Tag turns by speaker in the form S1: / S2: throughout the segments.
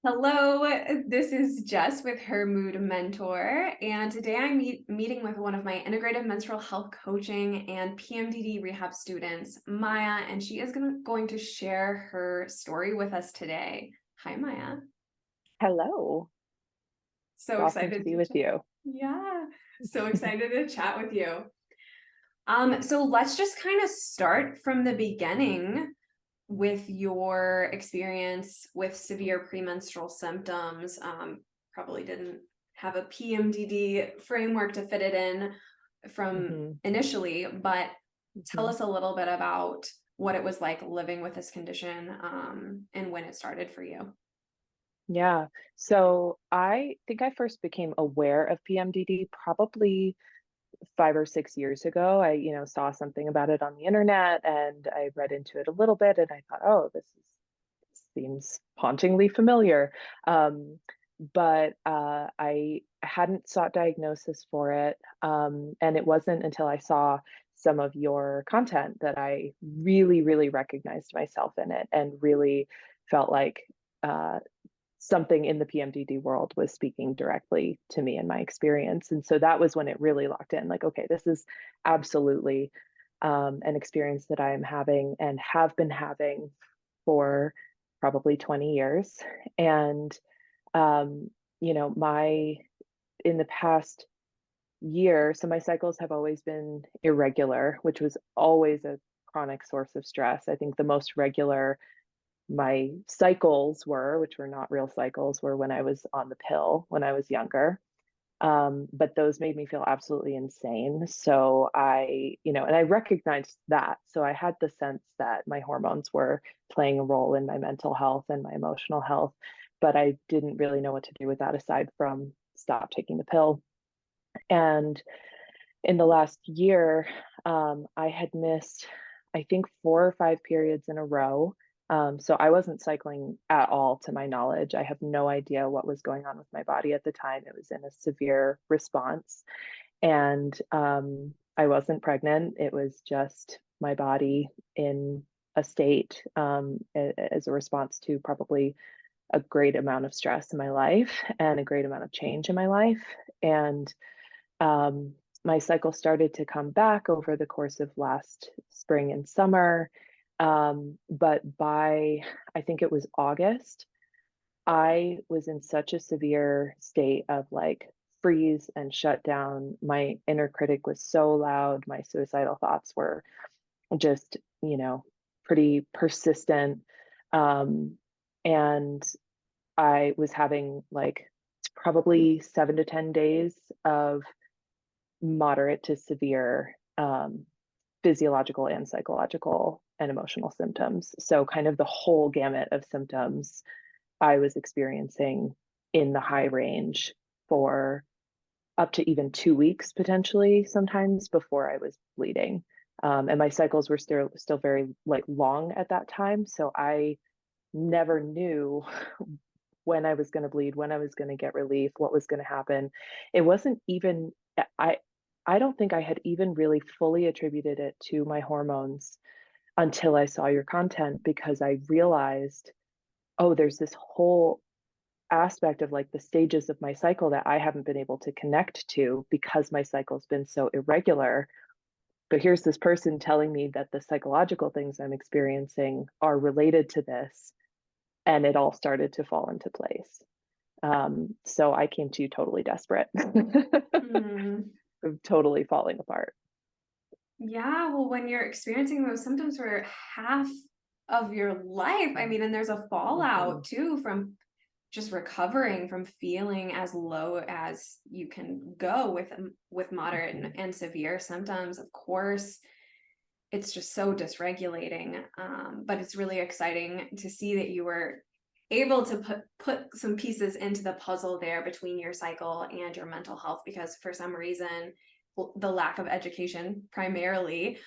S1: Hello, this is Jess with Her Mood Mentor, and today I'm meeting with one of my integrative menstrual health coaching and PMDD rehab students, Maya, and she is going to share her story with us today. Hi, Maya.
S2: Hello.
S1: So
S2: Awesome to
S1: excited
S2: be with you.
S1: Yeah, so excited to chat with you. So let's just kind of start from the beginning with your experience with severe premenstrual symptoms. Probably didn't have a PMDD framework to fit it in from
S2: hmm
S1: initially, but tell
S2: hmm
S1: us a little bit about what it was like living with this condition, and when it started for you.
S2: Yeah. So I think I first became aware of PMDD probably 5 or 6 years ago. I saw something about it on the internet and I read into it a little bit and I thought, oh, this seems hauntingly familiar. But I hadn't sought diagnosis for it. And it wasn't until I saw some of your content that I really, really recognized myself in it and really felt like uh, something in the PMDD world was speaking directly to me and my experience. And so that was when it really locked in like, okay, this is absolutely an experience that I am having and have been having for probably 20 years. And, um, my, in the past year, so my cycles have always been irregular, which was always a chronic source of stress. I think the most regular my cycles were, which were not real cycles, were when I was on the pill when I was younger. But those made me feel absolutely insane. So and I recognized that. So I had the sense that my hormones were playing a role in my mental health and my emotional health, but I didn't really know what to do with that aside from stop taking the pill. And in the last year, I had missed, I think, 4 or 5 periods in a row. So I wasn't cycling at all, to my knowledge. I have no idea what was going on with my body at the time. It was in a severe response. And I wasn't pregnant. It was just my body in a state as a response to probably a great amount of stress in my life and a great amount of change in my life. And um, my cycle started to come back over the course of last spring and summer. But by, I think it was August, I was in such a severe state of like freeze and shut down. My inner critic was so loud. My suicidal thoughts were just, pretty persistent. Um, and I was having like probably 7 to 10 days of moderate to severe physiological and psychological and emotional symptoms. So, kind of the whole gamut of symptoms I was experiencing in the high range for up to even 2 weeks, potentially, sometimes before I was bleeding. And my cycles were still very like long at that time. So I never knew when I was going to bleed, when I was going to get relief, what was going to happen. It wasn't even I I don't think I had even really fully attributed it to my hormones until I saw your content because I realized, oh, there's this whole aspect of like the stages of my cycle that I haven't been able to connect to because my cycle's been so irregular. But here's this person telling me that the psychological things I'm experiencing are related to this, and it all started to fall into place. So I came to you totally desperate,
S1: Hmm.
S2: totally falling apart.
S1: Yeah, well, when you're experiencing those symptoms for half of your life, I mean, and there's a
S2: Mm-hmm.
S1: fallout too from just recovering from feeling as low as you can go with moderate
S2: Mm-hmm.
S1: and severe symptoms. Of course, it's just so dysregulating, but it's really exciting to see that you were able to put some pieces into the puzzle there between your cycle and your mental health, because for some reason the lack of education primarily,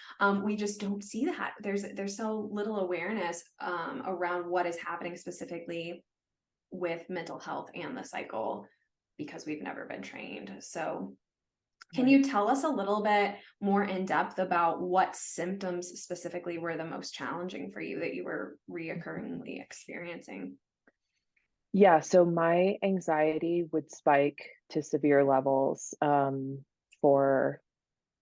S1: we just don't see that. There's so little awareness around what is happening specifically with mental health and the cycle because we've never been trained. So can
S2: Right.
S1: you tell us a little bit more in depth about what symptoms specifically were the most challenging for you that you were
S2: Mhm.
S1: reoccurringly experiencing?
S2: Yeah, so my anxiety would spike to severe levels for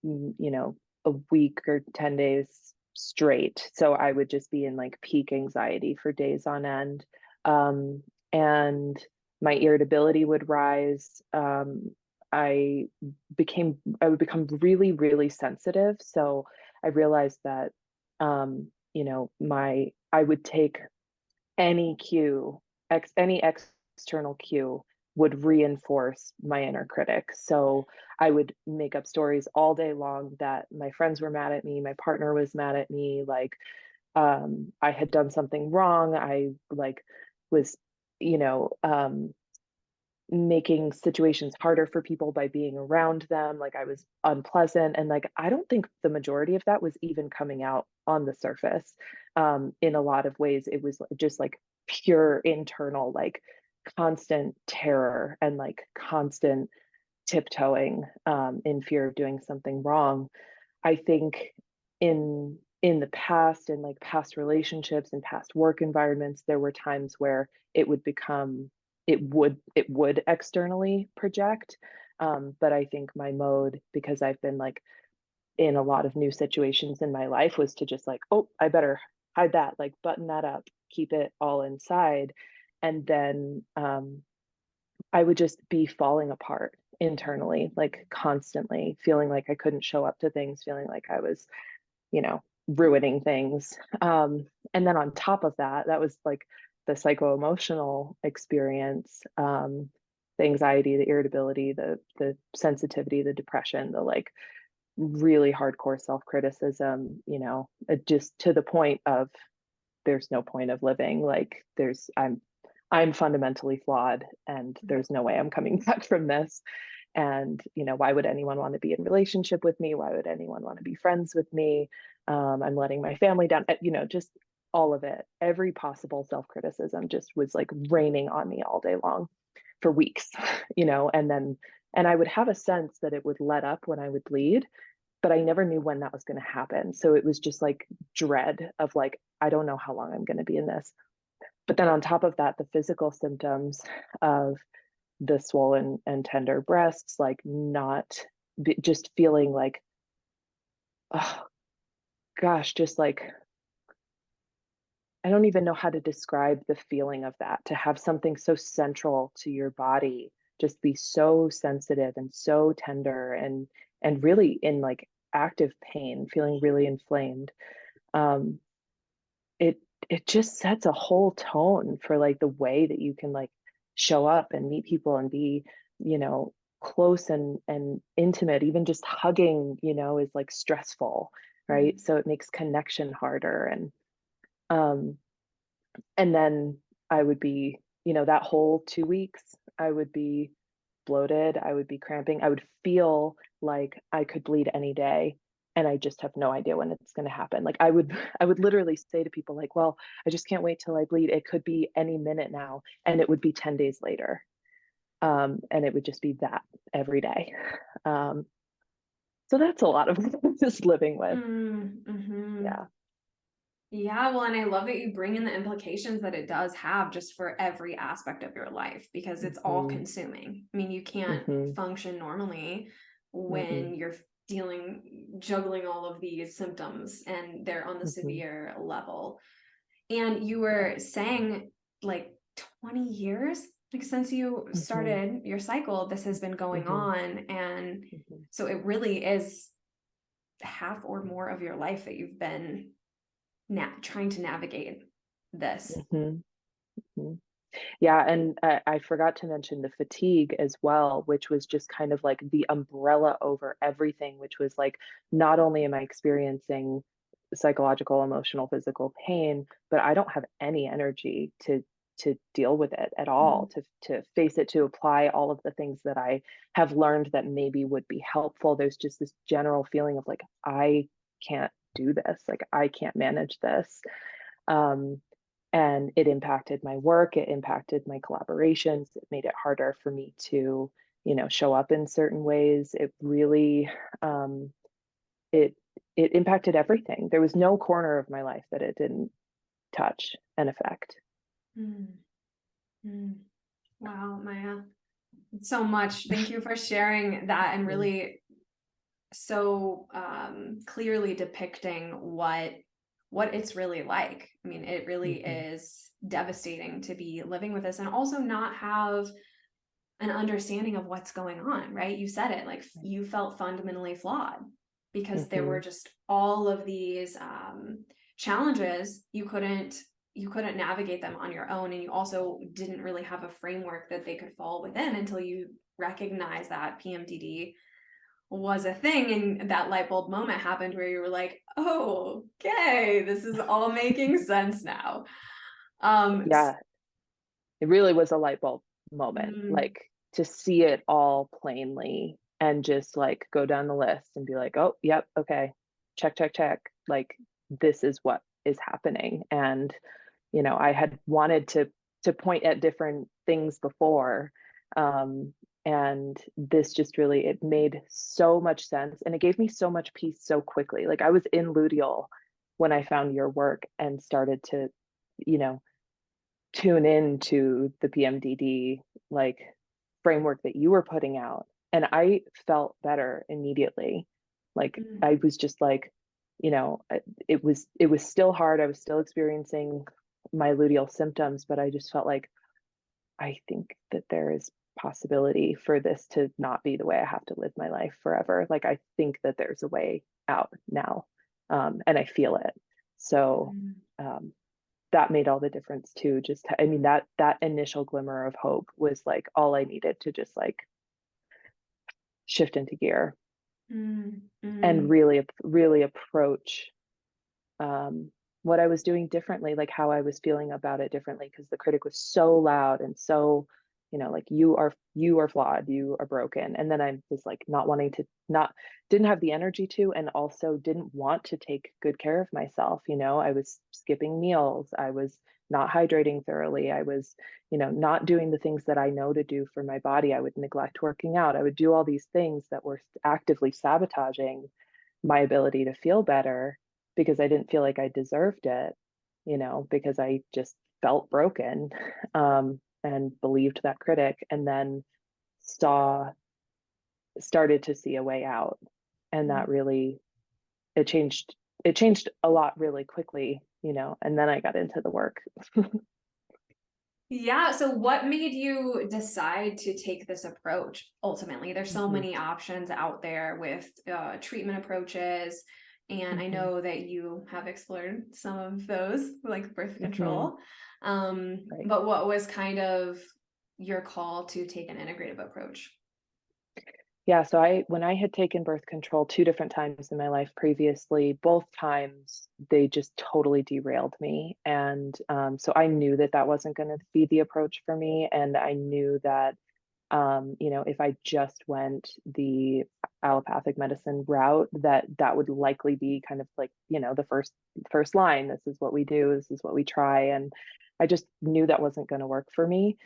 S2: you know, a week or 10 days straight. So I would just be in like peak anxiety for days on end. Um, and my irritability would rise. I I would become really, really sensitive. So I realized that, I would take any cue, any external cue would reinforce my inner critic. So I would make up stories all day long that my friends were mad at me, my partner was mad at me, like I had done something wrong. I like was, you know, making situations harder for people by being around them. Like I was unpleasant. And like, I don't think the majority of that was even coming out on the surface. In a lot of ways, it was just like pure internal, like constant terror and like constant tiptoeing in fear of doing something wrong. I think in the past, in like past relationships and past work environments, there were times where it would externally project. But I think my mode, because I've been like in a lot of new situations in my life, was to just like, oh, I better hide that, like button that up, keep it all inside. And then I would just be falling apart internally, like constantly feeling like I couldn't show up to things, feeling like I was, ruining things. And then on top of that, that was like the psycho emotional experience, the anxiety, the irritability, the sensitivity, the depression, the like really hardcore self criticism, just to the point of there's no point of living. Like I'm fundamentally flawed and there's no way I'm coming back from this. And why would anyone want to be in relationship with me? Why would anyone want to be friends with me? I'm letting my family down. Just all of it. Every possible self-criticism just was like raining on me all day long for weeks. And I would have a sense that it would let up when I would bleed, but I never knew when that was going to happen. So it was just like dread of like, I don't know how long I'm going to be in this. But then on top of that, the physical symptoms of the swollen and tender breasts, like not just feeling like, oh gosh, just like, I don't even know how to describe the feeling of that, to have something so central to your body just be so sensitive and so tender and really in like active pain, feeling really inflamed. Um, it it just sets a whole tone for like the way that you can like show up and meet people and be, you know, close and intimate. Even just hugging, is like stressful, right?
S1: Mm.
S2: So it makes connection harder. Um and then I would be, that whole 2 weeks, I would be bloated, I would be cramping, I would feel like I could bleed any day. And I just have no idea when it's going to happen. Like I would literally say to people like, well, I just can't wait till I bleed. It could be any minute now. And it would be 10 days later. And it would just be that every day. Um, so that's a lot of just living with.
S1: Mm-hmm.
S2: Yeah.
S1: Yeah, well, and I love that you bring in the implications that it does have just for every aspect of your life because it's all
S2: Hmm.
S1: consuming. I mean, you can't
S2: Hmm.
S1: function normally when
S2: Hmm.
S1: you're juggling all of these symptoms and they're on the
S2: Hmm.
S1: severe level. And you
S2: Yeah.
S1: were saying like 20 years, like since you
S2: Hmm.
S1: started your cycle, this has been going
S2: Hmm.
S1: on. And
S2: Hmm.
S1: so it really is half or more of your life that you've been trying to navigate this.
S2: Hmm. Hmm. Yeah, and I forgot to mention the fatigue as well, which was just kind of like the umbrella over everything, which was like, not only am I experiencing psychological, emotional, physical pain, but I don't have any energy to deal with it at all,
S1: Mm.
S2: to face it, to apply all of the things that I have learned that maybe would be helpful. There's just this general feeling of like, I can't do this, like I can't manage this. Um, and it impacted my work, it impacted my collaborations, it made it harder for me to, show up in certain ways. It really, it it impacted everything. There was no corner of my life that it didn't touch and affect.
S1: Mm. Mm. Wow, Maya, so much. Thank you for sharing that and
S2: Mm,
S1: really so clearly depicting what it's really like. I mean, it really
S2: mhm,
S1: is devastating to be living with this and also not have an understanding of what's going on, right? You said it, like
S2: right.
S1: you felt fundamentally flawed because there were
S2: Mhm,
S1: just all of these challenges. You couldn't navigate them on your own, and you also didn't really have a framework that they could fall within until you recognize that PMDD was a thing, and that light bulb moment happened where you were like, oh, okay, this is all making sense now. um s-
S2: yeah, it really was a light bulb moment,
S1: mm,
S2: like, to see it all plainly and just, like, go down the list and be like, "Oh, yep, okay. Check, check, check." Like, this is what is happening, and, I had wanted to point at different things before, um, and this just really it made so much sense, and it gave me so much peace so quickly. Like, I was in luteal when I found your work and started to, you know, tune into the PMDD, like, framework that you were putting out, and I felt better immediately. Like,
S1: mm,
S2: I was just like, it was still hard, I was still experiencing my luteal symptoms, but I just felt like, I think that there is possibility for this to not be the way I have to live my life forever. Like, I think that there's a way out now, and I feel it. So,
S1: mm.
S2: um, that made all the difference too. Just I mean, that initial glimmer of hope was, like, all I needed to just, like, shift into gear
S1: Mm,
S2: and
S1: mm.
S2: really approach, what I was doing differently, like, how I was feeling about it differently, because the critic was so loud and so, like, you are flawed, you are broken. And then I was like not wanting to not didn't have the energy to, and also didn't want to take good care of myself. I was skipping meals, I was not hydrating thoroughly, I was, not doing the things that I know to do for my body. I would neglect working out, I would do all these things that were actively sabotaging my ability to feel better, because I didn't feel like I deserved it, because I just felt broken, and believed that critic, and then saw started to see a way out. And that really it changed it changed a lot really quickly, and then I got into the work.
S1: Yeah, so what made you decide to take this approach ultimately? There's so
S2: Mhm,
S1: many options out there with treatment approaches, and I
S2: mhm,
S1: know that you have explored some of those, like birth
S2: mhm,
S1: control.
S2: right.
S1: But what was kind of your call to take an integrative approach?
S2: Yeah, so when I had taken birth control 2 different times in my life previously, both times they just totally derailed me, and, so I knew that that wasn't gonna be the approach for me, and I knew that, if I just went the allopathic medicine route, that would likely be kind of like, the first line, "This is what we do, this is what we try," and I just knew that wasn't gonna work for me.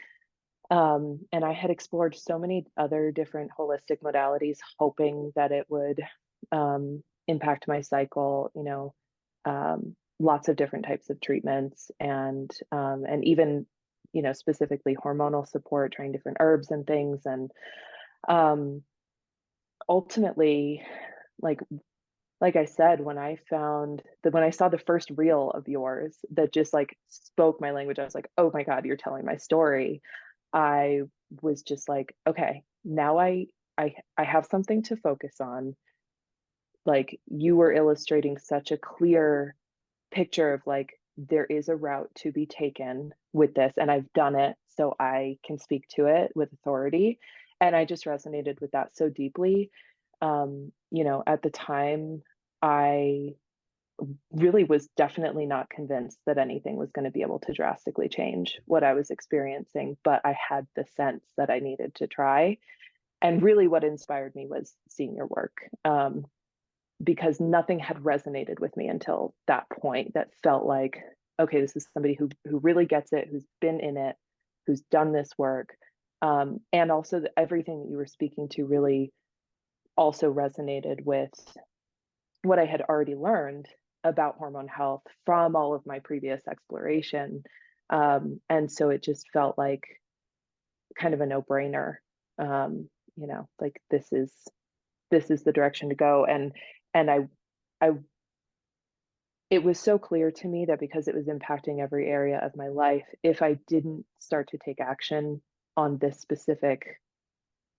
S2: And I had explored so many other different holistic modalities, hoping that it would, impact my cycle, lots of different types of treatments, and even, specifically hormonal support, trying different herbs and things. And um, ultimately, like, like I said, when I saw the first reel of yours that just, like, spoke my language, I was like, "Oh my God, you're telling my story." I was just like, "Okay, now I have something to focus on." Like, you were illustrating such a clear picture of, like, there is a route to be taken with this, and I've done it, so I can speak to it with authority. And I just resonated with that so deeply. At the time, I really was definitely not convinced that anything was going to be able to drastically change what I was experiencing, but I had the sense that I needed to try. And really, what inspired me was seeing your work, because nothing had resonated with me until that point that felt like, okay, this is somebody who really gets it, who's been in it, who's done this work. And also, everything that you were speaking to really also resonated with what I had already learned about hormone health from all of my previous exploration. And so it just felt like kind of a no-brainer. Like this is the direction to go. And I it was so clear to me that because it was impacting every area of my life, if I didn't start to take action on this specific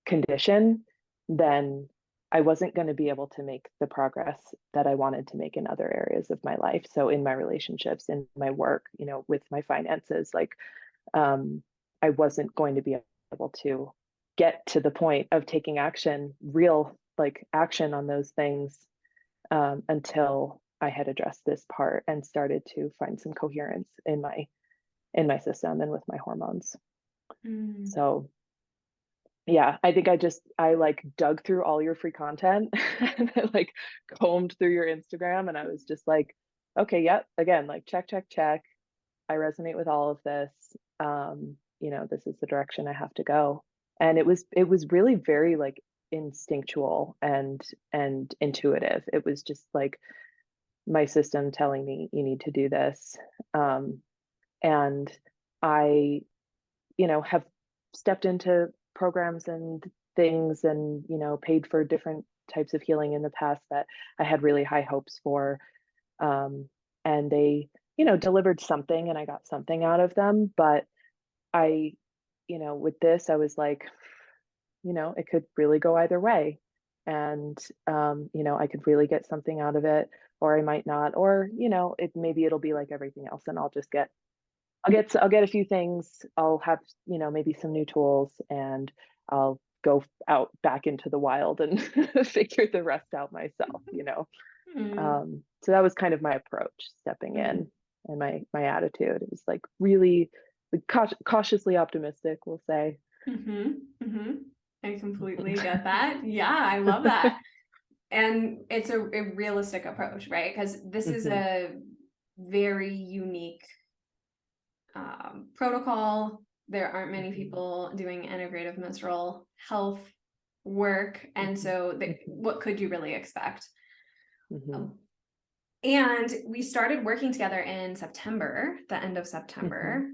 S2: condition, then I wasn't going to be able to make the progress that I wanted to make in other areas of my life. So in my relationships, in my work, with my finances, like I wasn't going to be able to get to the point of taking action, real like action on those things, until I had addressed this part and started to find some coherence in my system and with my hormones.
S1: Mm.
S2: So yeah, I think I like dug through all your free content and I like combed through your Instagram, and I was just like, okay, yep, again, like check, check, check. I resonate with all of this. This is the direction I have to go. And it was really very like instinctual and intuitive. It was just like my system telling me you need to do this. And I, have stepped into programs and things and, paid for different types of healing in the past that I had really high hopes for. And they, delivered something and I got something out of them. But I, with this, I was like, it could really go either way. And, I could really get something out of it, or I might not, or, maybe it'll be like everything else and I'll get a few things. I'll have, maybe some new tools, and I'll go out back into the wild and figure the rest out myself.
S1: Mm.
S2: So that was kind of my approach stepping
S1: Mm.
S2: in, and my attitude. It was like really like, cautiously optimistic, we'll say.
S1: Mm-hmm. Mm-hmm. I completely get that. Yeah, I love that. And it's a realistic approach, right? Because this is
S2: Mhm,
S1: a very unique protocol. There aren't many
S2: mhm,
S1: people doing integrative menstrual health work. And
S2: mhm,
S1: so
S2: mhm,
S1: what could you really expect?
S2: mhm,
S1: Um, and we started working together in September, the end of
S2: mhm,
S1: September.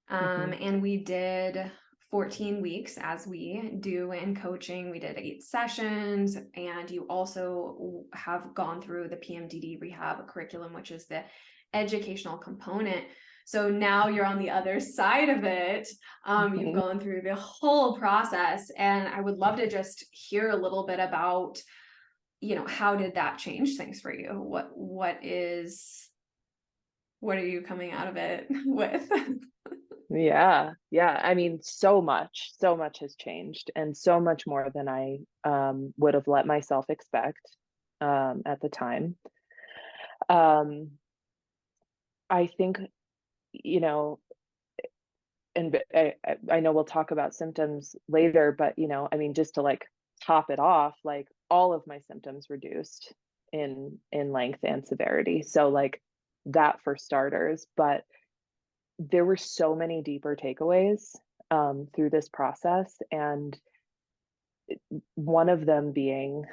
S2: mhm,
S1: And we did 14 weeks as we do in coaching. We did 8 sessions, and you also have gone through the PMDD rehab curriculum, which is the educational component. So now you're on the other side of it. You've
S2: mhm.
S1: gone through the whole process, and I would love to just hear a little bit about, how did that change things for you? What are you coming out of it with?
S2: Yeah, yeah. I mean, so much has changed, and so much more than I would have let myself expect at the time. Um, I think, you know, and I know we'll talk about symptoms later, but I mean, just to like top it off, like all of my symptoms reduced in length and severity. So like that for starters, but there were so many deeper takeaways through this process, and one of them being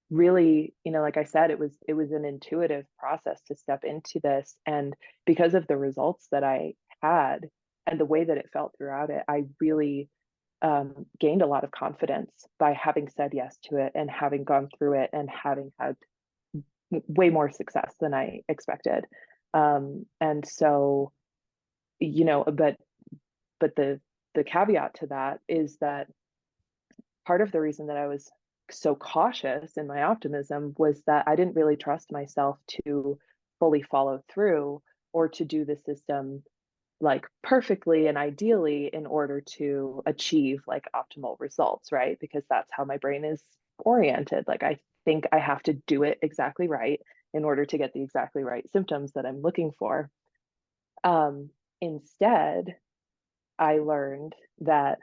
S2: really, like I said, it was an intuitive process to step into this, and because of the results that I had and the way that it felt throughout it, I really gained a lot of confidence by having said yes to it and having gone through it and having had way more success than I expected. And so, but the caveat to that is that part of the reason that I was so cautious in my optimism was that I didn't really trust myself to fully follow through or to do the system like perfectly and ideally in order to achieve like optimal results, right? Because that's how my brain is oriented. Like I think I have to do it exactly right in order to get the exactly right symptoms that I'm looking for. Instead, I learned that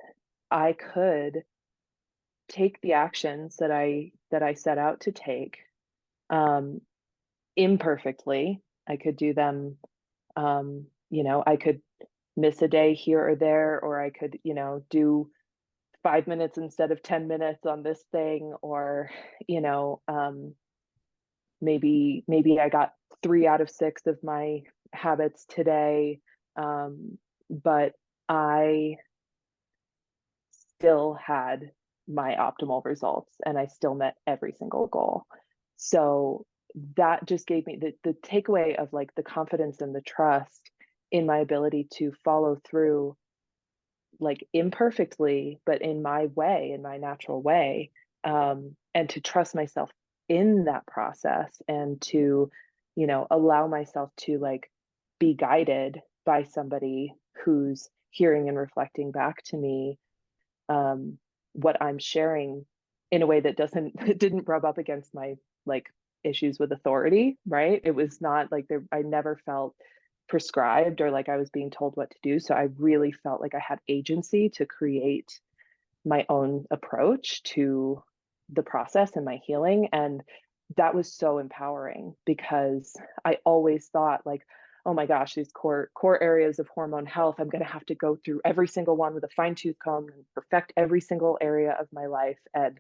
S2: I could take the actions that I set out to take um, imperfectly. I could do them. I could miss a day here or there, or I could, do 5 minutes instead of 10 minutes on this thing, or you know, maybe I got 3 out of 6 of my habits today. But I still had my optimal results and I still met every single goal. So that just gave me the takeaway of like the confidence and the trust in my ability to follow through, like imperfectly, but in my way, in my natural way, and to trust myself in that process and to, allow myself to like be guided by somebody who's hearing and reflecting back to me, um, what I'm sharing in a way that doesn't it didn't rub up against my like issues with authority, right? It was not like there I never felt prescribed or like I was being told what to do. So I really felt like I had agency to create my own approach to the process and my healing. And that was so empowering because I always thought like, oh my gosh, these core areas of hormone health, I'm going to have to go through every single one with a fine tooth comb and perfect every single area of my life. And,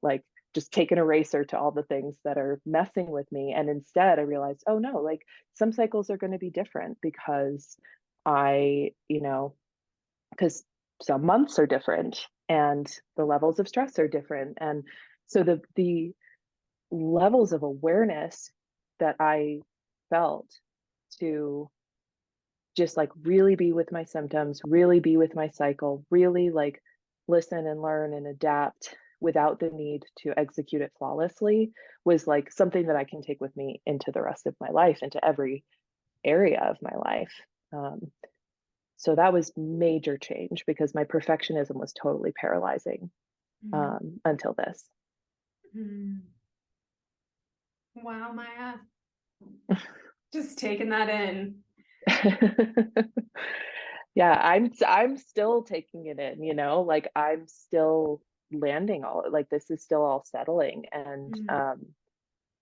S2: like just take an eraser to all the things that are messing with me. And instead I realized, oh no, like some cycles are going to be different because I, because some months are different and the levels of stress are different. And so the levels of awareness that I felt to just like really be with my symptoms, really be with my cycle, really like listen and learn and adapt without the need to execute it flawlessly was like something that I can take with me into the rest of my life, into every area of my life. Um, so that was major change because my perfectionism was totally paralyzing,
S1: Mm.
S2: until this.
S1: Mm. Wow, Maya, just taking that in.
S2: Yeah, I'm still taking it in, like I'm still landing all like this is still all settling,
S1: Mm.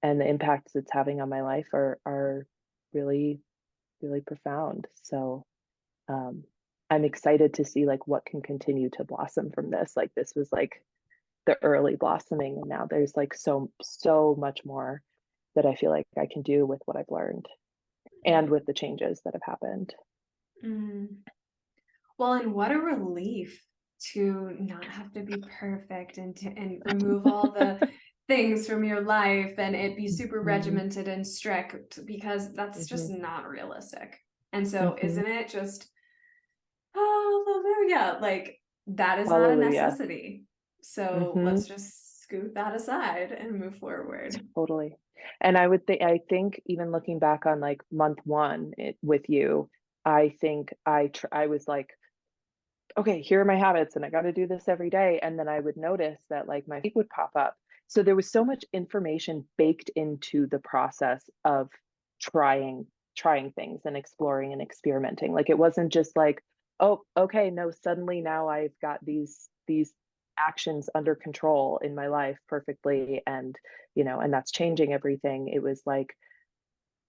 S2: and the impacts it's having on my life are really, really profound. So I'm excited to see like what can continue to blossom from this. Like this was like the early blossoming, and now there's like so much more that I feel like I can do with what I've learned and with the changes that have happened.
S1: Mm. Well, and what a relief to not have to be perfect and remove all the things from your life and it be super
S2: Mhm,
S1: regimented and strict because that's just
S2: mhm,
S1: not realistic. And so
S2: mhm.
S1: isn't it just hallelujah, like that is not a
S2: Hallelujah.
S1: necessity. So let's
S2: Mhm,
S1: just scoot that aside and move forward.
S2: totally. And I think even looking back on like month 1 with you, I think I was like, okay, here are my habits and I got to do this every day. And then I would notice that like my feet would pop up. So there was so much information baked into the process of trying trying things and exploring and experimenting. Like it wasn't just like, oh, okay, no, suddenly now I've got these actions under control in my life perfectly, and and that's changing everything. It was like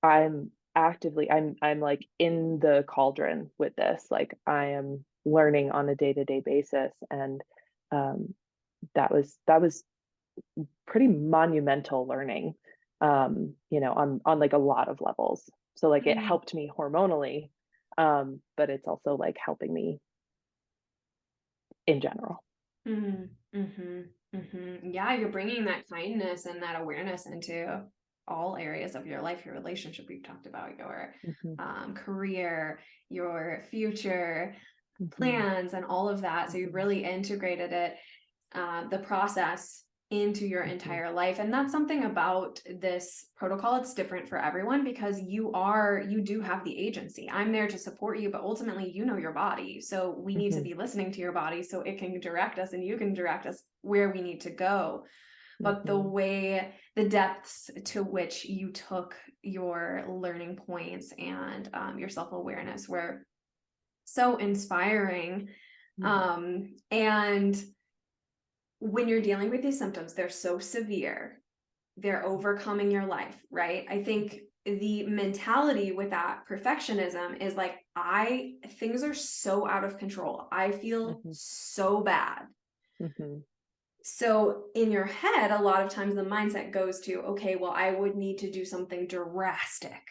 S2: I'm like in the cauldron with this. Like I am learning on a day-to-day basis. And um that was pretty monumental learning, on like a lot of levels. So like it
S1: Mm,
S2: helped me hormonally, but it's also like helping me in general.
S1: mm, Yeah, you're bringing that kindness and that awareness into all areas of your life, your relationship, we've talked about your
S2: Hmm.
S1: career, your future
S2: Hmm.
S1: plans, and all of that. So you've
S2: Hmm.
S1: really integrated it, the process into your
S2: Hmm.
S1: entire life. And that's something about this protocol. It's different for everyone because you do have the agency. I'm there to support you, but ultimately you know your body. So we need to
S2: Hmm.
S1: be listening to your body so it can direct us and you can direct us where we need to go. But
S2: Hmm.
S1: the depths to which you took your learning points and your self-awareness were so inspiring. And when you're dealing with these symptoms, they're so severe, they're overcoming your life, right? I think the mentality with that perfectionism is like, things are so out of control. I feel
S2: Hmm.
S1: so bad.
S2: Hmm.
S1: So in your head, a lot of times the mindset goes to, okay, well, I would need to do something drastic.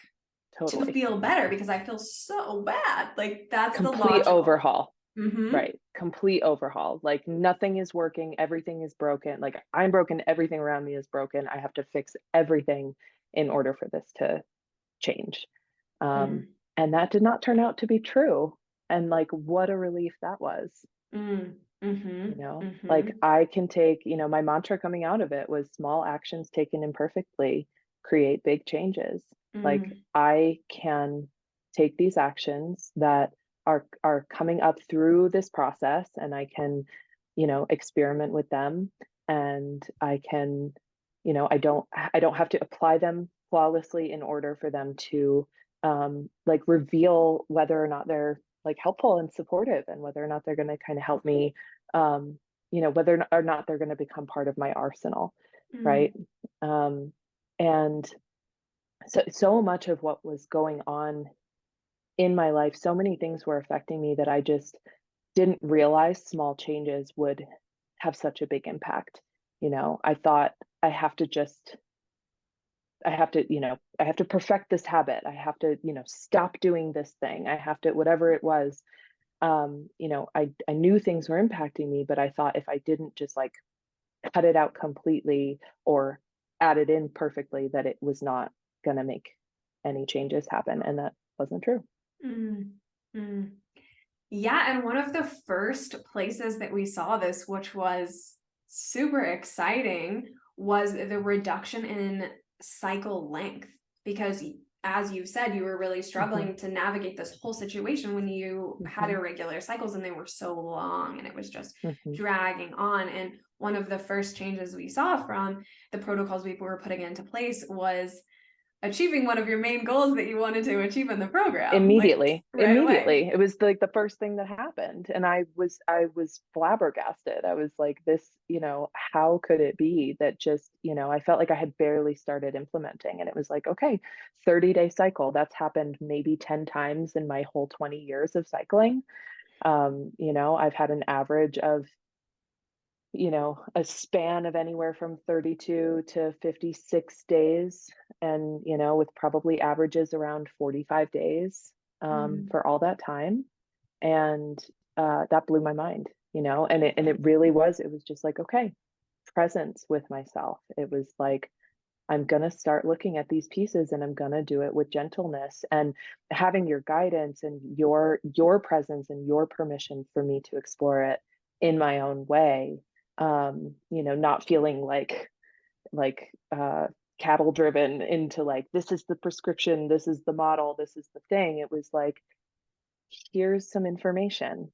S1: to
S2: totally.
S1: feel better because I feel so bad. Like that's the
S2: Complete
S1: logical.
S2: overhaul.
S1: Mm-hmm.
S2: Right. Complete overhaul. Like nothing is working, everything is broken. Like I'm broken, everything around me is broken. I have to fix everything in order for this to change. Um,
S1: Mm,
S2: and that did not turn out to be true. And like what a relief that was,
S1: mm,
S2: you
S1: mm-hmm.
S2: know? Like
S1: Mm-hmm.
S2: I can take, my mantra coming out of it was small actions taken imperfectly create big changes. Like
S1: Mm,
S2: I can take these actions that are coming up through this process and I can, experiment with them and I can, I don't have to apply them flawlessly in order for them to like reveal whether or not they're like helpful and supportive and whether or not they're going to kind of help me um, whether or not they're going to become part of my arsenal, right?
S1: mm,
S2: Um, and so much of what was going on in my life, so many things were affecting me that I just didn't realize small changes would have such a big impact. I thought I have to just I have to perfect this habit. I have to, stop doing this thing. I have to, whatever it was. I knew things were impacting me, but I thought if I didn't just like cut it out completely or add it in perfectly, that it was not going to make any changes happen. And that wasn't true.
S1: mm, mm. Yeah, and one of the first places that we saw this, which was super exciting, was the reduction in cycle length. Because as you said, you were really
S2: Hmm.
S1: struggling to navigate this whole situation when you had
S2: Hmm.
S1: irregular cycles and they were so long and it was just
S2: Hmm.
S1: dragging on. And one of the first changes we saw from the protocols we were putting into place was achieving one of your main goals that you wanted to achieve in the program, like right away.
S2: Immediately it was like the first thing that happened and I was flabbergasted. I was like, this, how could it be that just, I felt like I had barely started implementing and it was like, okay, 30-day cycle, that's happened maybe 10 times in my whole 20 years of cycling. I've had an average of, a span of anywhere from 32 to 56 days, and, with probably averages around 45 days
S1: Mm,
S2: for all that time. And that blew my mind, and it really was, it was just like, okay, presence with myself. It was like, I'm going to start looking at these pieces and I'm going to do it with gentleness and having your guidance and your presence and your permission for me to explore it in my own way. Not feeling like cattle driven into like, this is the prescription, this is the model, this is the thing. It was like, here's some information.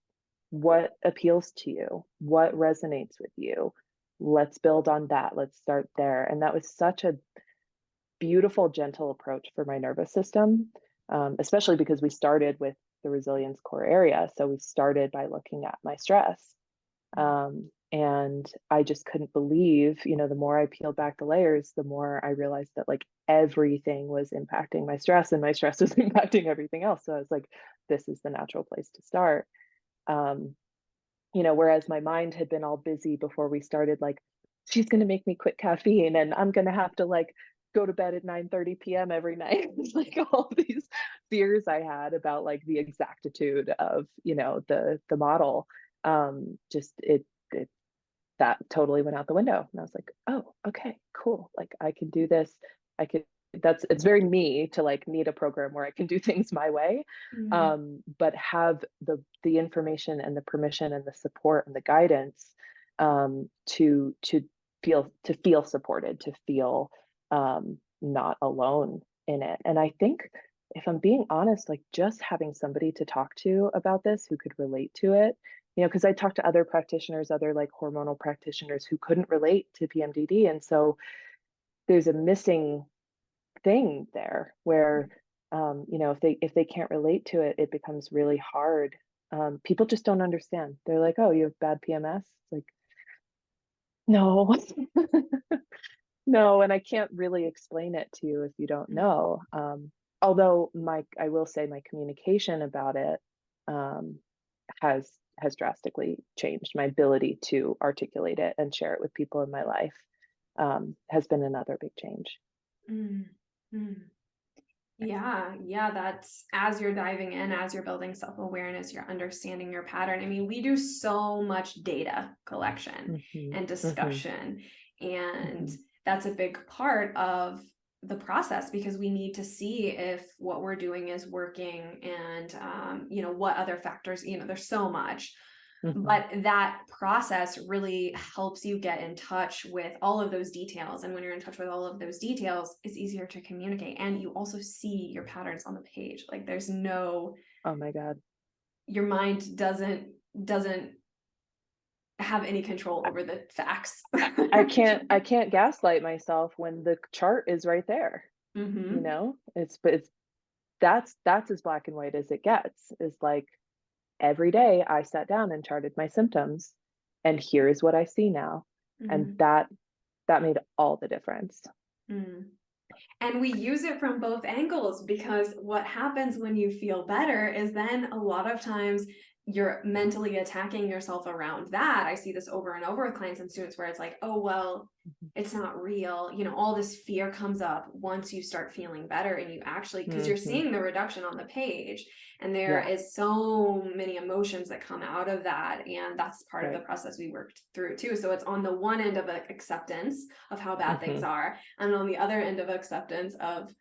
S2: What appeals to you? What resonates with you? Let's build on that. Let's start there. And that was such a beautiful, gentle approach for my nervous system, especially because we started with the resilience core area. So we started by looking at my stress. And I just couldn't believe, the more I peeled back the layers, the more I realized that like everything was impacting my stress and my stress was impacting everything else. So I was like, this is the natural place to start. Um, whereas my mind had been all busy before we started, like, she's going to make me quit caffeine and I'm going to have to like go to bed at 9:30 p.m. every night. It's like all these fears I had about like the exactitude of, the model. Just it that totally went out the window. And I was like, oh, okay, cool. Like I can do this. I could, it's very me to like need a program where I can do things my way.
S1: mm,
S2: But have the information and the permission and the support and the guidance to feel supported, to feel not alone in it. And I think if I'm being honest, like just having somebody to talk to about this who could relate to it, because I talked to other practitioners, other like hormonal practitioners who couldn't relate to PMDD. And so there's a missing thing there where, if they can't relate to it, it becomes really hard. People just don't understand. They're like, oh, you have bad PMS? It's like, no, no. And I can't really explain it to you if you don't
S1: mm,
S2: know. Although I will say my communication about it um, has has drastically changed. My ability to articulate it and share it with people in my life has been another big change.
S1: mm, mm. Yeah, that's as you're diving in, as you're building self-awareness, you're understanding your pattern. I mean, we do so much data collection
S2: Mhm.
S1: and
S2: Mhm.
S1: discussion, and
S2: Mhm.
S1: that's a big part of the process because we need to see if what we're doing is working and what other factors, there's so much.
S2: Mhm.
S1: But that process really helps you get in touch with all of those details. And when you're in touch with all of those details, it's easier to communicate. And you also see your patterns on the page. Like there's no,
S2: Oh my God.
S1: your mind doesn't have any control over the facts.
S2: I can't gaslight myself when the chart is right there, you
S1: Hmm.
S2: know? It's that's as black and white as it gets. Is like every day I sat down and charted my symptoms, and here's what I see now. And
S1: Hmm.
S2: that made all the difference.
S1: Mm. And we use it from both angles because what happens when you feel better is then a lot of times you're mentally attacking yourself around that. I see this over and over with clients and students where it's like, oh, well, it's not real. All this fear comes up once you start feeling better and you actually, because you're
S2: Mhm.
S1: seeing the reduction on the page and there
S2: Yeah,
S1: is so many emotions that come out of that. And that's part of the
S2: right.
S1: process we worked through too. So it's on the one end of acceptance of how bad things
S2: Mhm.
S1: are, and on the other end of acceptance of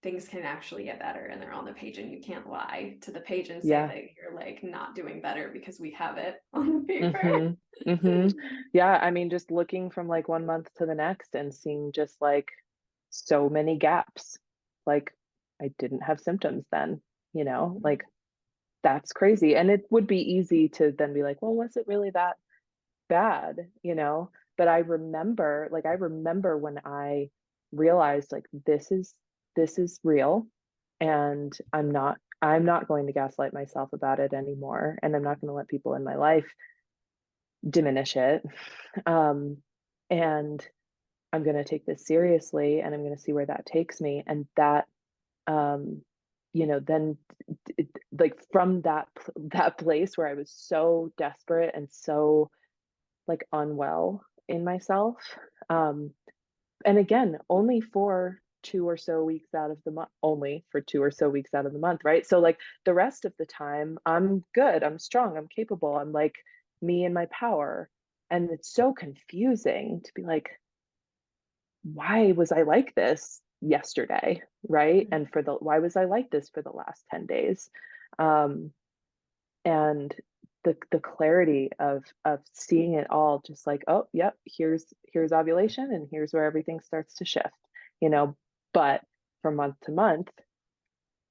S1: things can actually get better and they're on the page and you can't lie to the page and say
S2: Yeah.
S1: that you're like not doing better because we have it on the paper.
S2: Mhm. Mhm. Yeah, I mean, just looking from like one month to the next and seeing just like so many gaps. Like I didn't have symptoms then, like that's crazy. And it would be easy to then be like, well, was it really that bad, But I remember when I realized like this is real, and I'm not going to gaslight myself about it anymore, and I'm not going to let people in my life diminish it. Um, and I'm going to take this seriously, and I'm going to see where that takes me. And that, um, then like from that place where I was so desperate and so like unwell in myself. Um, and again, only for 2 or so weeks out of the month, right? So like the rest of the time, I'm good, I'm strong, I'm capable, I'm like me in my power. And it's so confusing to be like, why was I like this yesterday? Right. And why was I like this for the last 10 days? Um, and the clarity of seeing it all just like, oh yep, here's ovulation and here's where everything starts to shift, you know but from month to month,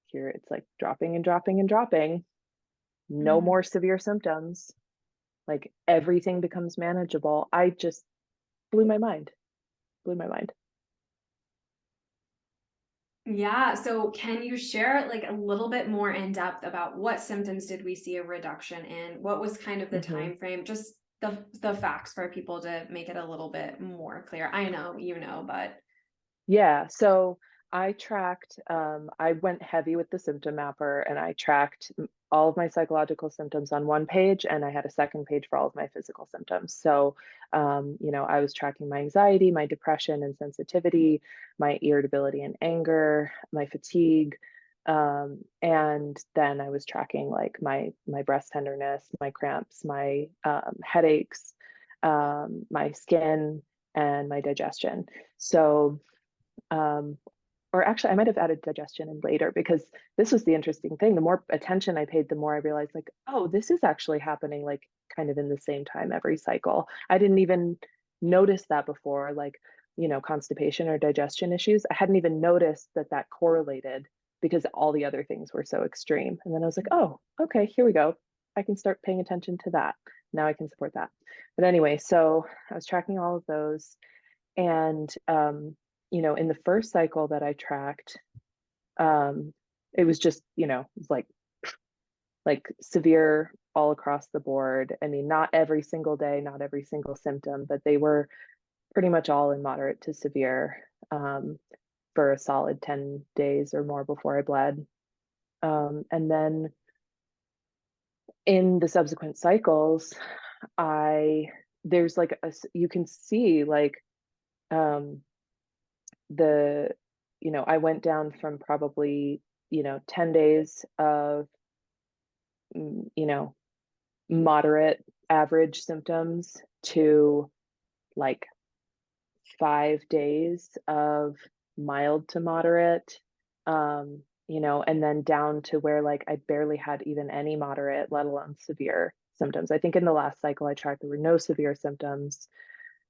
S2: here it's like dropping and dropping and dropping, no
S1: Mhm.
S2: more severe symptoms, like everything becomes manageable. I just blew my mind, blew my mind.
S1: Yeah, so can you share like a little bit more in depth about what symptoms did we see a reduction in? What was kind of the
S2: Hmm.
S1: time frame? Just the facts for people to make it a little bit more clear. I know, but
S2: Yeah, so I went heavy with the symptom mapper, and I tracked all of my psychological symptoms on one page, and I had a second page for all of my physical symptoms. So, I was tracking my anxiety, my depression and sensitivity, my irritability and anger, my fatigue. And then I was tracking like my breast tenderness, my cramps, my headaches, my skin, and my digestion. So, um, or actually, I might have added digestion in later, because this was the interesting thing. The more attention I paid, the more I realized, like, oh, this is actually happening like kind of in the same time every cycle. I didn't even notice that before, like, constipation or digestion issues. I hadn't even noticed that correlated because all the other things were so extreme. And then I was like, oh, okay, here we go. I can start paying attention to that. Now I can support that. But anyway, so I was tracking all of those. And, in the first cycle that I tracked, it was just, it was like severe all across the board. I mean, not every single day, not every single symptom, but they were pretty much all in moderate to severe, for a solid 10 days or more before I bled. And then in the subsequent cycles, I, there's like you can see like, um, the I went down from probably, 10 days of, you know, moderate average symptoms to like 5 days of mild to moderate, and then down to where like I barely had even any moderate, let alone severe symptoms. I think in the last cycle I tracked there were no severe symptoms.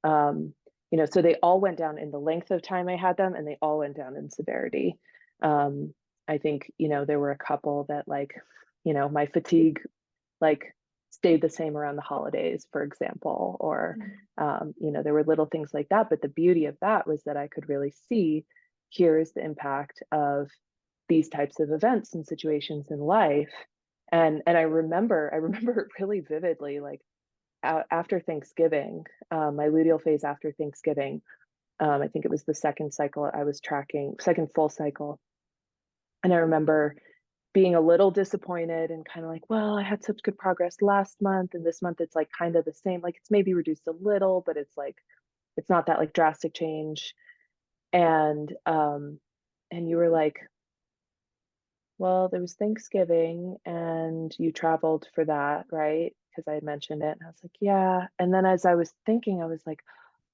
S2: Um, so they all went down in the length of time I had them, and they all went down in severity. Um, I think, there were a couple that like, my fatigue like stayed the same around the holidays, for example, or there were little things like that. But the beauty of that was that I could really see here is the impact of these types of events and situations in life. And I remember it really vividly, like after Thanksgiving, my luteal phase after Thanksgiving. I think it was the second cycle I was tracking, second full cycle. And I remember being a little disappointed and kind of like, well, I had such good progress last month, and this month it's like kind of the same. Like it's maybe reduced a little, but it's like it's not that like drastic change. And you were like, well, there was Thanksgiving and you traveled for that, right? Because I had mentioned it. And I was like, yeah. And then as I was thinking, I was like,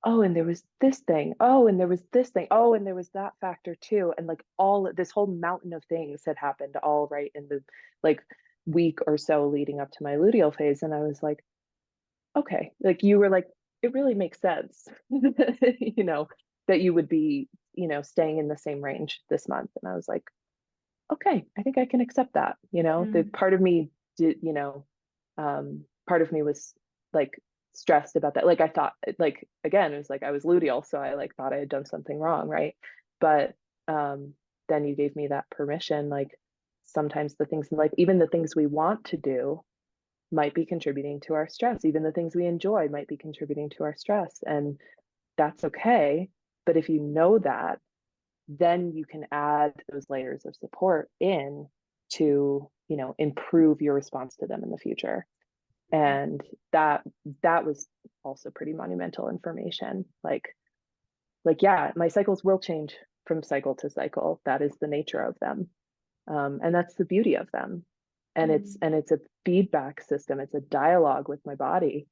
S2: oh, and there was this thing. Oh, and there was this thing. Oh, and there was that factor too. And like all this whole mountain of things had happened all right in the like week or so leading up to my luteal phase. And I was like, okay, like you were like, it really makes sense, that you would be, staying in the same range this month. And I was like, okay, I think I can accept that. The
S1: Mm.
S2: part of me did, part of me was like stressed about that. Like I thought, like again, it was like I was luteal, so I like thought I had done something wrong, right? But then you gave me that permission. Like sometimes the things in life, even the things we want to do, might be contributing to our stress. Even the things we enjoy might be contributing to our stress, and that's okay. But if you know that, then you can add those layers of support in to, improve your response to them in the future. And that was also pretty monumental information. Like yeah, my cycles will change from cycle to cycle. That is the nature of them. And that's the beauty of them.
S1: Mm.
S2: And it's a feedback system. It's a dialogue with my body.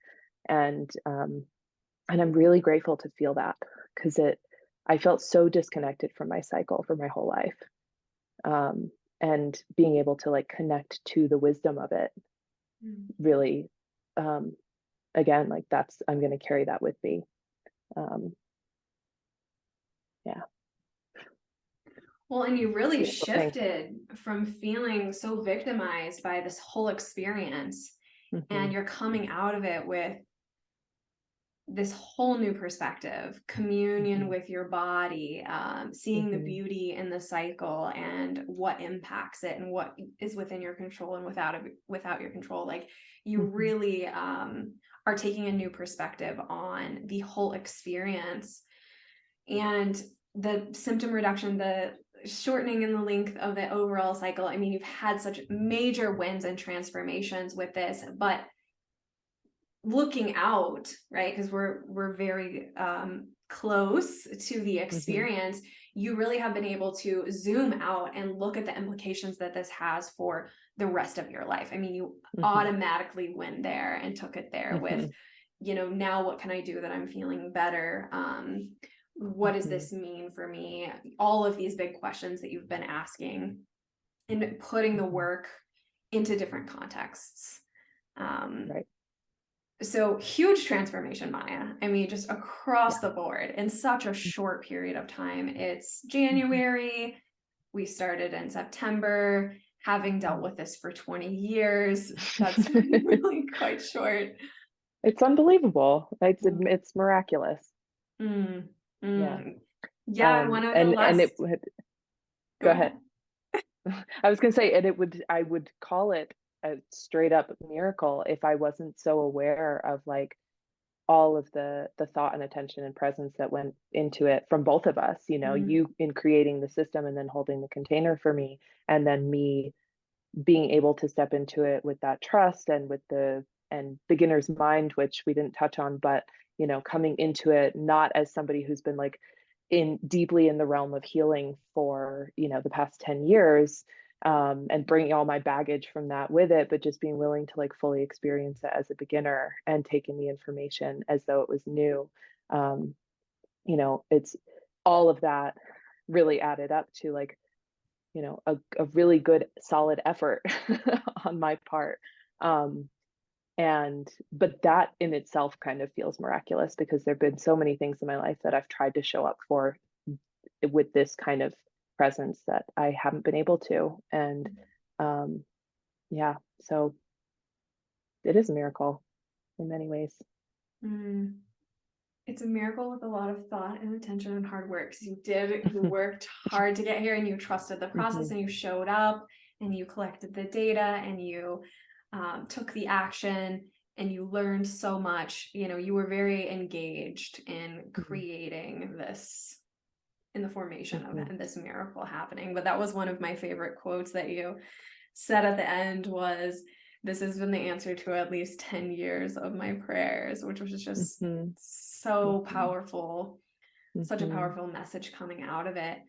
S2: And I'm really grateful to feel that, because I felt so disconnected from my cycle for my whole life. And being able to like connect to the wisdom of it
S1: Mm.
S2: really, um, again, like I'm going to carry that with me. Um, yeah.
S1: Well, and you really
S2: Beautiful thing.
S1: shifted from feeling so victimized by this whole experience,
S2: Hmm.
S1: and you're coming out of it with this whole new perspective, communion
S2: Hmm.
S1: with your body, seeing the
S2: Hmm.
S1: beauty in the cycle and what impacts it and what is within your control and without your control. Like you
S2: Hmm.
S1: really are taking a new perspective on the whole experience, and the symptom reduction, the shortening in the length of the overall cycle. I mean, you've had such major wins and transformations with this, but looking out, right? Because we're very close to the
S2: Hmm.
S1: experience. You really have been able to zoom out and look at the implications that this has for the rest of your life. I mean, you
S2: Hmm.
S1: automatically went there and took it there with,
S2: Hmm.
S1: now what can I do that I'm feeling better? What does
S2: Hmm.
S1: this mean for me? All of these big questions that you've been asking and putting the
S2: Hmm.
S1: work into different contexts. Um,
S2: Right.
S1: so huge transformation, Maya. I mean, just across
S2: Yeah.
S1: the board in such a short period of time. It's
S2: Hmm.
S1: January. We started in September. Having dealt with this for 20 years, that's really quite short.
S2: It's unbelievable.
S1: Mm,
S2: It's miraculous.
S1: mm,
S2: Yeah.
S1: mm. Yeah, and one of the
S2: And
S1: last,
S2: it would
S1: go
S2: go ahead.
S1: ahead.
S2: I was gonna say, and I would call it a straight up miracle if I wasn't so aware of like all of the thought and attention and presence that went into it from both of us,
S1: Mm,
S2: you in creating the system and then holding the container for me, and then me being able to step into it with that trust and with the and beginner's mind, which we didn't touch on, but coming into it not as somebody who's been like in deeply in the realm of healing for, the past 10 years, and bringing all my baggage from that with it, but just being willing to like fully experience it as a beginner and taking the information as though it was new. Um, it's all of that really added up to like, a really good solid effort on my part. Um, but that in itself kind of feels miraculous because there've been so many things in my life that I've tried to show up for with this kind of presence that I haven't been able to. And um, yeah, so it is a miracle in many ways.
S1: Mm. It's a miracle with a lot of thought and attention and hard work. 'Cause you worked hard to get here, and you trusted the process,
S2: Mhm,
S1: and you showed up, and you collected the data, and you took the action, and you learned so much. You were very engaged in
S2: mhm,
S1: creating this, in the formation of it,
S2: mhm,
S1: and this miracle happening. But that was one of my favorite quotes that you said at the end was, "This has been the answer to at least 10 years of my prayers," which was just
S2: mhm,
S1: so
S2: mhm,
S1: powerful, such a
S2: mhm,
S1: powerful message coming out of it.
S2: mhm,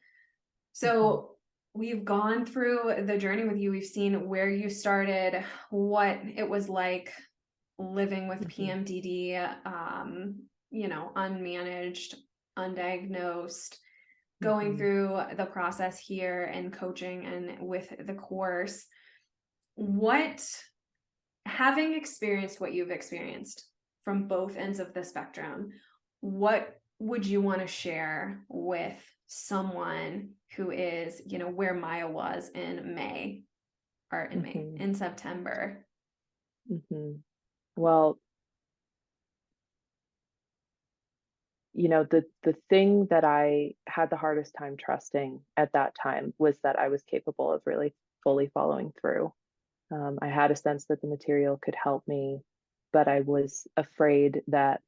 S1: So we've gone through the journey with you. We've seen where you started, what it was like living with
S2: mhm,
S1: PMDD, unmanaged, undiagnosed, going
S2: mhm,
S1: through the process here and coaching and with the course. What, having experienced what you've experienced from both ends of the spectrum, what would you want to share with someone who is, where Maya was
S2: mhm,
S1: in September?
S2: mhm. Well, the thing that I had the hardest time trusting at that time was that I was capable of really fully following through. I had a sense that the material could help me, but I was afraid that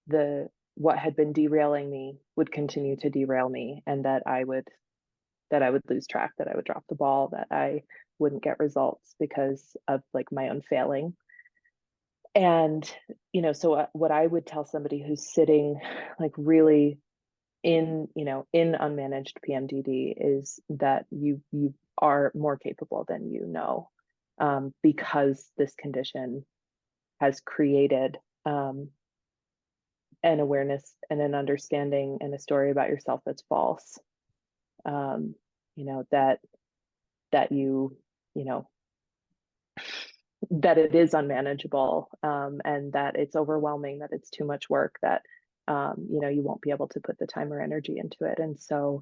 S2: the what had been derailing me would continue to derail me, and that I would lose track, that I would drop the ball, that I wouldn't get results because of like my own failing. And so what I would tell somebody who's sitting like really in unmanaged PMDD is that you are more capable than because this condition has created an awareness and an understanding and a story about yourself that's false. Um, that you you know that it is unmanageable, and that it's overwhelming, that it's too much work, that you won't be able to put the time or energy into it. And so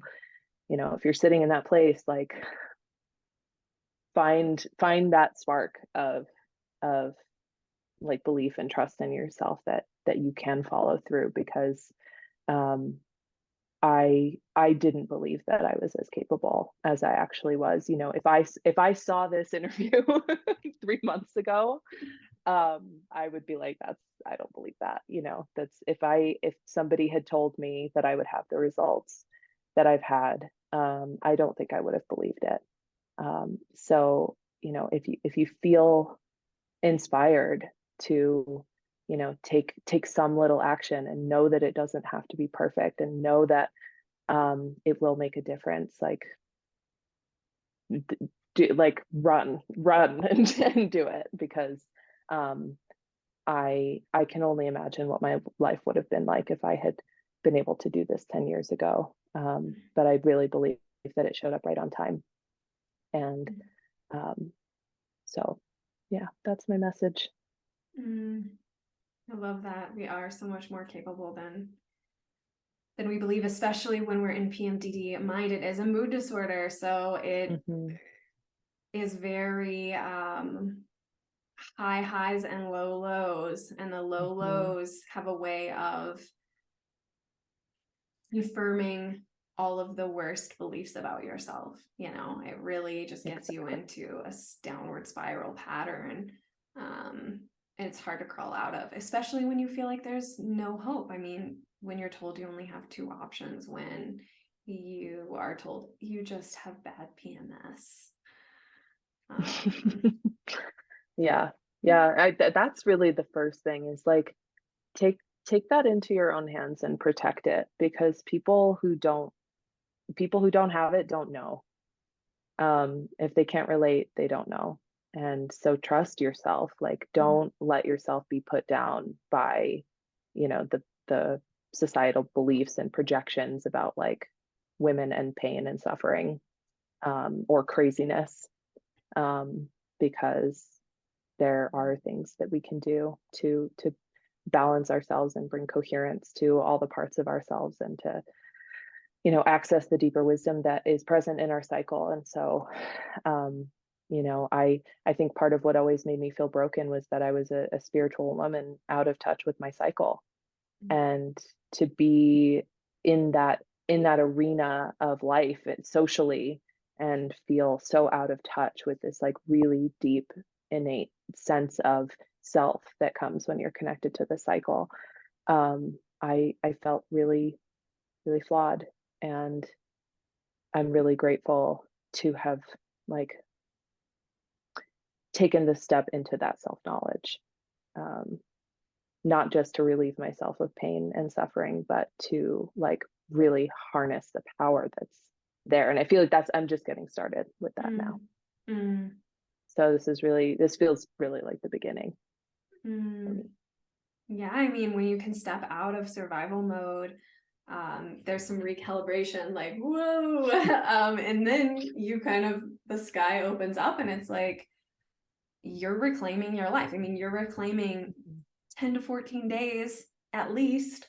S2: if you're sitting in that place, like find that spark of like belief and trust in yourself that you can follow through, because um I didn't believe that I was as capable as I actually was. If I saw this interview 3 months ago, I would be like, I don't believe that. That's if somebody had told me that I would have the results that I've had, I don't think I would have believed it. So if you feel inspired to take some little action, and know that it doesn't have to be perfect, and know that it will make a difference, like like run and do it, because um I can only imagine what my life would have been like if I had been able to do this 10 years ago. But I really believe that it showed up right on time. And um, so, yeah, that's my message.
S1: Mm, I love that. We are so much more capable than we believe, especially when we're in PMDD. Mind, it is a mood disorder, so it
S2: Hmm.
S1: is very high highs and low lows, and the low
S2: Hmm.
S1: lows have a way of confirming all of the worst beliefs about yourself. It really just gets you
S2: Exactly.
S1: into a downward spiral pattern. And it's hard to crawl out of, especially when you feel like there's no hope. I mean, when you're told you only have two options, when you are told you just have bad PMS.
S2: Yeah. Yeah. That's really the first thing, is like take take that into your own hands and protect it, because people who don't have it don't know. If they can't relate, they don't know. And so trust yourself. Like, don't let yourself be put down by, the societal beliefs and projections about like women and pain and suffering, or craziness, because there are things that we can do to balance ourselves and bring coherence to all the parts of ourselves, and to access the deeper wisdom that is present in our cycle. And so, I think part of what always made me feel broken was that I was a spiritual woman out of touch with my cycle. And to be in that arena of life and socially, and feel so out of touch with this like really deep innate sense of self that comes when you're connected to the cycle, I felt really, really flawed. And I'm really grateful to have like taken the step into that self-knowledge, um, not just to relieve myself of pain and suffering, but to like really harness the power that's there. And I feel like I'm just getting started with that now.
S1: Mm.
S2: So this feels really like the beginning for me.
S1: Yeah, I mean, when you can step out of survival mode, there's some recalibration, like, whoa, and then the sky opens up and it's like, you're reclaiming your life. I mean, you're reclaiming 10 to 14 days at least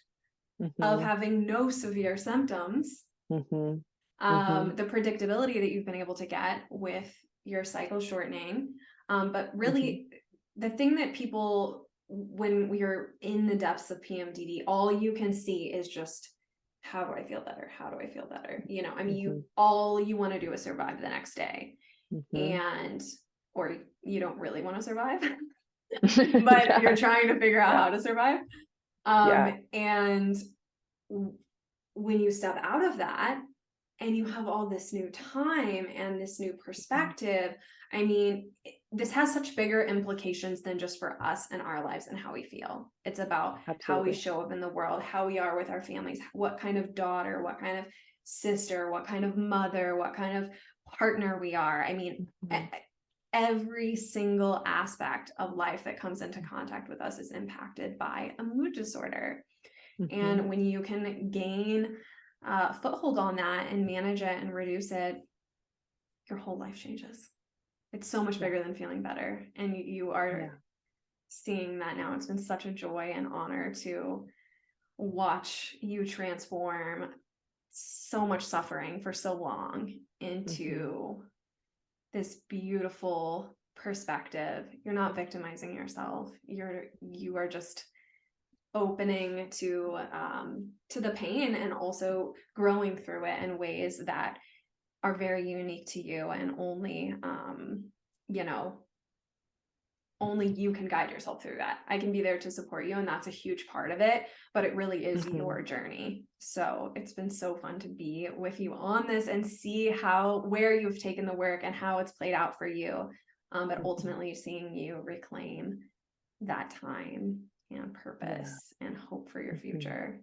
S1: of
S2: Mm-hmm.
S1: having no severe symptoms.
S2: Mm-hmm. Mm-hmm.
S1: The predictability that you've been able to get with your cycle shortening. But
S2: Mm-hmm.
S1: really, the thing that people, when we are in the depths of PMDD, all you can see is just, how do I feel better? How do I feel better? I mean, all you want to do is survive the next day.
S2: Mm-hmm.
S1: Or you don't really want to survive, but
S2: Yeah.
S1: you're trying to figure out
S2: Yeah.
S1: how to survive.
S2: Yeah.
S1: And when you step out of that and you have all this new time and this new perspective, I mean, this has such bigger implications than just for us and our lives and how we feel. It's about how we
S2: Absolutely.
S1: show up in the world, how we are with our families, what kind of daughter, what kind of sister, what kind of mother, what kind of partner we are. I mean, every single aspect of life that comes into contact with us is impacted by a mood disorder.
S2: Mm-hmm.
S1: And when you can gain foothold on that and manage it and reduce it, your whole life changes. It's so much bigger than feeling better. And you are seeing that now. It's been such a joy and honor to watch you transform so much suffering for so long into this beautiful perspective. You're not victimizing yourself. You are just opening to the pain, and also growing through it in ways that are very unique to you, and only you can guide yourself through that. I can be there to support you, and that's a huge part of it, but it really is your journey. So it's been so fun to be with you on this and see where you've taken the work and how it's played out for you, but ultimately seeing you reclaim that time and purpose and hope for your future.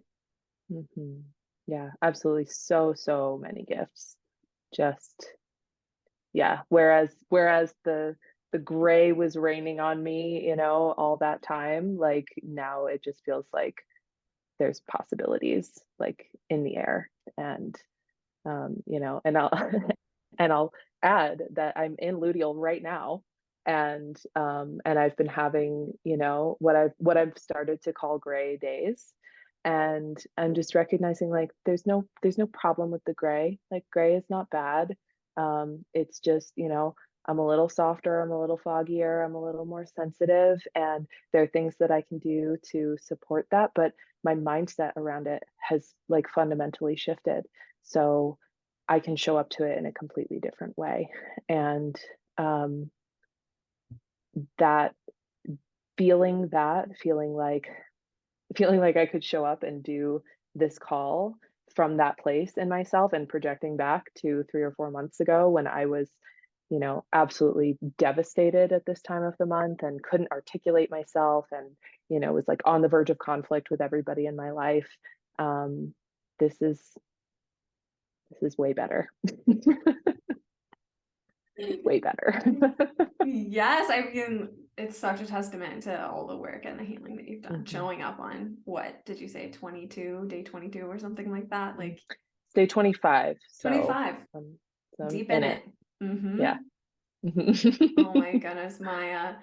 S2: Yeah, absolutely. So many gifts. Just, yeah. Whereas the gray was raining on me, all that time, like now it just feels like there's possibilities like in the air. And and I'll and I'll add that I'm in luteal right now. And I've been having, what I've started to call gray days. And I'm just recognizing like there's no problem with the gray. Like gray is not bad. It's just, I'm a little softer, I'm a little foggier, I'm a little more sensitive, and there are things that I can do to support that, but my mindset around it has like fundamentally shifted. So I can show up to it in a completely different way. And that feeling like I could show up and do this call from that place in myself, and projecting back to 3 or 4 months ago when I was absolutely devastated at this time of the month and couldn't articulate myself and, was like on the verge of conflict with everybody in my life. Um, this is way better. Way better.
S1: Yes, I mean, it's such a testament to all the work and the healing that you've done.
S2: Mhm.
S1: Showing up on, what did you say, 22, day 22 or something like that?
S2: Mhm.
S1: Like
S2: Day 25. So,
S1: 25,
S2: I'm
S1: deep in
S2: in it.
S1: it. Mm-hmm.
S2: Yeah.
S1: Oh my goodness, Maya.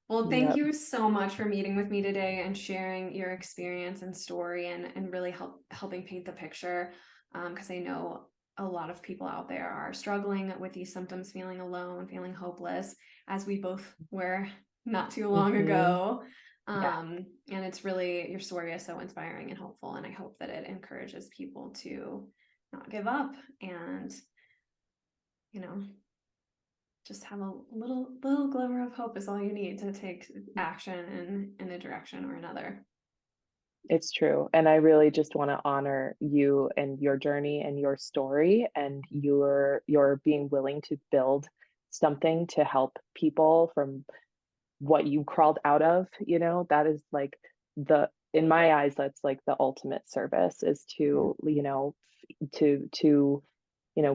S1: Well, thank
S2: Yep.
S1: you so much for meeting with me today and sharing your experience and story and really helping paint the picture. Because I know a lot of people out there are struggling with these symptoms, feeling alone, feeling hopeless, as we both were not too long
S2: Hmm.
S1: ago.
S2: Yeah.
S1: And it's really, your story is so inspiring and hopeful. And I hope that it encourages people to not give up and, you know, just have a little glimmer of hope is all you need to take action in a direction or another.
S2: It's true. And I really just want to honor you and your journey and your story and your being willing to build something to help people from what you crawled out of, that is like in my eyes, that's like the ultimate service is
S1: Mm.
S2: to, to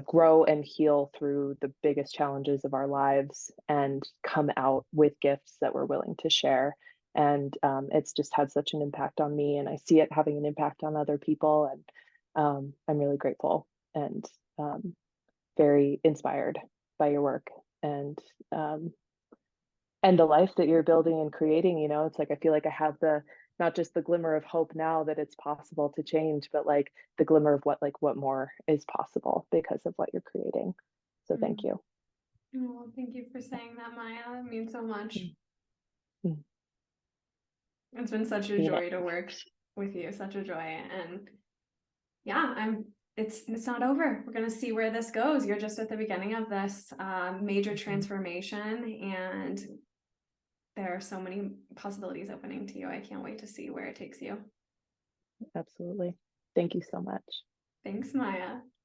S2: grow and heal through the biggest challenges of our lives and come out with gifts that we're willing to share. And it's just had such an impact on me, and I see it having an impact on other people. And I'm really grateful and very inspired by your work and um, and the life that you're building and creating. It's like I feel like I have the not just the glimmer of hope now that it's possible to change, but like the glimmer of what more is possible because of what you're creating. So thank
S1: Mm.
S2: you.
S1: Oh, thank you for saying that, Maya. It means so much.
S2: Mm.
S1: It's been such a
S2: You know,
S1: joy to work with you, such a joy. And yeah, it's not over. We're gonna see where this goes. You're just at the beginning of this major
S2: mhm.
S1: transformation, and there are so many possibilities opening to you. I can't wait to see where it takes you.
S2: Absolutely. Thank you so much.
S1: Thanks, Maya.